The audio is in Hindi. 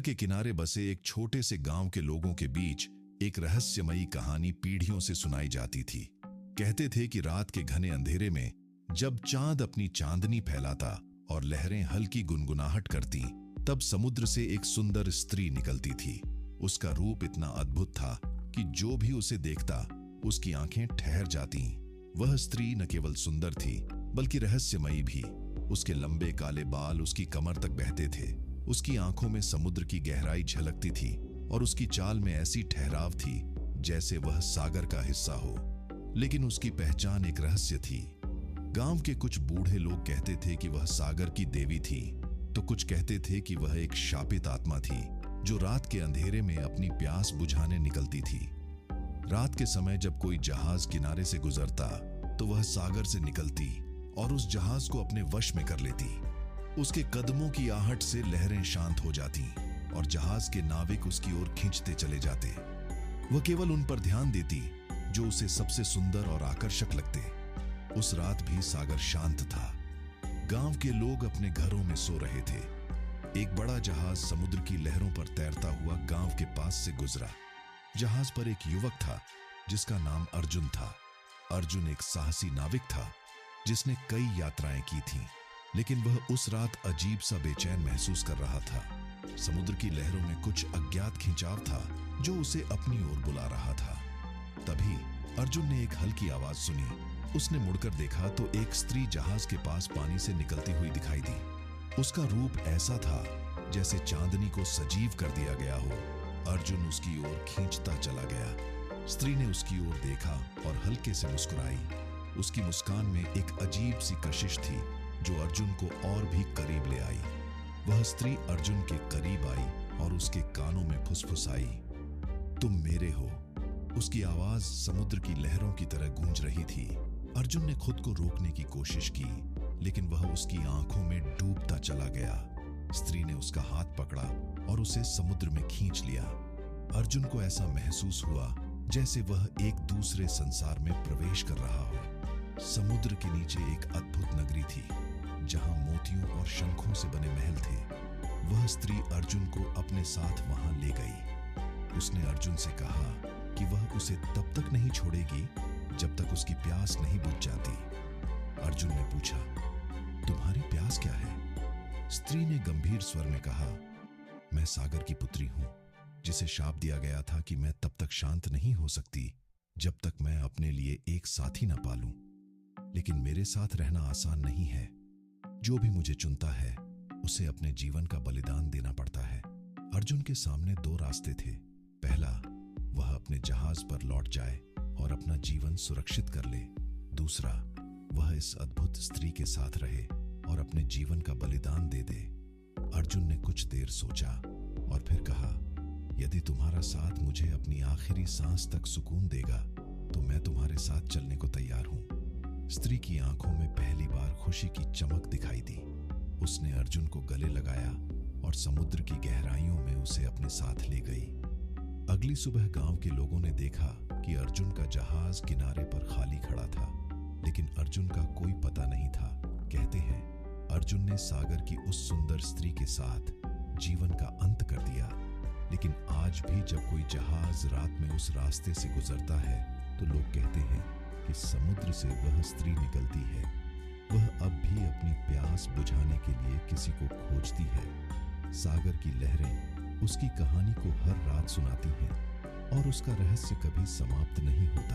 के किनारे बसे एक छोटे से गांव के लोगों के बीच एक रहस्यमयी कहानी पीढ़ियों से सुनाई जाती थी। कहते थे कि रात के घने अंधेरे में जब चांद अपनी चांदनी फैलाता और लहरें हल्की गुनगुनाहट करती, तब समुद्र से एक सुंदर स्त्री निकलती थी। उसका रूप इतना अद्भुत था कि जो भी उसे देखता उसकी आंखें ठहर जातीं। वह स्त्री न केवल सुंदर थी बल्कि रहस्यमयी भी। उसके लंबे काले बाल उसकी कमर तक बहते थे। उसकी आंखों में समुद्र की गहराई झलकती थी और उसकी चाल में ऐसी ठहराव थी जैसे वह सागर का हिस्सा हो। लेकिन उसकी पहचान एक रहस्य थी। गांव के कुछ बूढ़े लोग कहते थे कि वह सागर की देवी थी, तो कुछ कहते थे कि वह एक शापित आत्मा थी जो रात के अंधेरे में अपनी प्यास बुझाने निकलती थी। रात के समय जब कोई जहाज किनारे से गुजरता तो वह सागर से निकलती और उस जहाज को अपने वश में कर लेती। उसके कदमों की आहट से लहरें शांत हो जाती और जहाज के नाविक उसकी ओर खींचते चले जाते। वह केवल उन पर ध्यान देती जो उसे सबसे सुंदर और आकर्षक लगते। उस रात भी सागर शांत था। गांव के लोग अपने घरों में सो रहे थे। एक बड़ा जहाज समुद्र की लहरों पर तैरता हुआ गांव के पास से गुजरा। जहाज पर एक युवक था जिसका नाम अर्जुन था। अर्जुन एक साहसी नाविक था जिसने कई यात्राएं की थीं, लेकिन वह उस रात अजीब सा बेचैन महसूस कर रहा था। समुद्र की लहरों में कुछ अज्ञात खिंचाव था जो उसे अपनी ओर बुला रहा था। तभी अर्जुन ने एक हल्की आवाज सुनी। उसने मुड़कर देखा तो एक स्त्री जहाज के पास पानी से निकलती हुई दिखाई दी। उसका रूप ऐसा था जैसे चांदनी को सजीव कर दिया गया हो। अर्जुन उसकी ओर खींचता चला गया। स्त्री ने उसकी ओर देखा और हल्के से मुस्कुराई। उसकी मुस्कान में एक अजीब सी कशिश थी जो अर्जुन को और भी करीब ले आई। वह स्त्री अर्जुन के करीब आई और उसके कानों में फुसफुसाई, तुम मेरे हो। उसकी आवाज समुद्र की लहरों की तरह गूंज रही थी। अर्जुन ने खुद को रोकने की कोशिश की, लेकिन वह उसकी आंखों में डूबता चला गया। स्त्री ने उसका हाथ पकड़ा और उसे समुद्र में खींच लिया। अर्जुन को ऐसा महसूस हुआ जैसे वह एक दूसरे संसार में प्रवेश कर रहा हो। समुद्र के नीचे एक अद्भुत नगरी थी जहां मोतियों और शंखों से बने महल थे। वह स्त्री अर्जुन को अपने साथ वहां ले गई। उसने अर्जुन से कहा कि वह उसे तब तक नहीं छोड़ेगी जब तक उसकी प्यास नहीं बुझ जाती। अर्जुन ने पूछा, तुम्हारी प्यास क्या है? स्त्री ने गंभीर स्वर में कहा, मैं सागर की पुत्री हूं जिसे शाप दिया गया था कि मैं तब तक शांत नहीं हो सकती जब तक मैं अपने लिए एक साथी न पालूं। लेकिन मेरे साथ रहना आसान नहीं है। जो भी मुझे चुनता है उसे अपने जीवन का बलिदान देना पड़ता है। अर्जुन के सामने दो रास्ते थे। पहला, वह अपने जहाज पर लौट जाए और अपना जीवन सुरक्षित कर ले। दूसरा, वह इस अद्भुत स्त्री के साथ रहे और अपने जीवन का बलिदान दे दे। अर्जुन ने कुछ देर सोचा और फिर कहा, यदि तुम्हारा साथ मुझे अपनी आखिरी सांस तक सुकून देगा तो मैं तुम्हारे साथ चलने को तैयार हूं। स्त्री की आंखों में पहली बार खुशी की चमक दिखाई दी। उसने अर्जुन को गले लगाया और समुद्र की गहराइयों में उसे अपने साथ ले गई। अगली सुबह गांव के लोगों ने देखा कि अर्जुन का जहाज किनारे पर खाली खड़ा था, लेकिन अर्जुन का कोई पता नहीं था। कहते हैं, अर्जुन ने सागर की उस सुंदर स्त्री के साथ जीवन का अंत कर दिया। लेकिन आज भी जब कोई जहाज रात में उस रास्ते से गुजरता है तो लोग कहते हैं कि समुद्र से वह स्त्री निकलती है। वह अब भी अपनी प्यास बुझाने के लिए किसी को खोजती है। सागर की लहरें उसकी कहानी को हर रात सुनाती हैं और उसका रहस्य कभी समाप्त नहीं होता।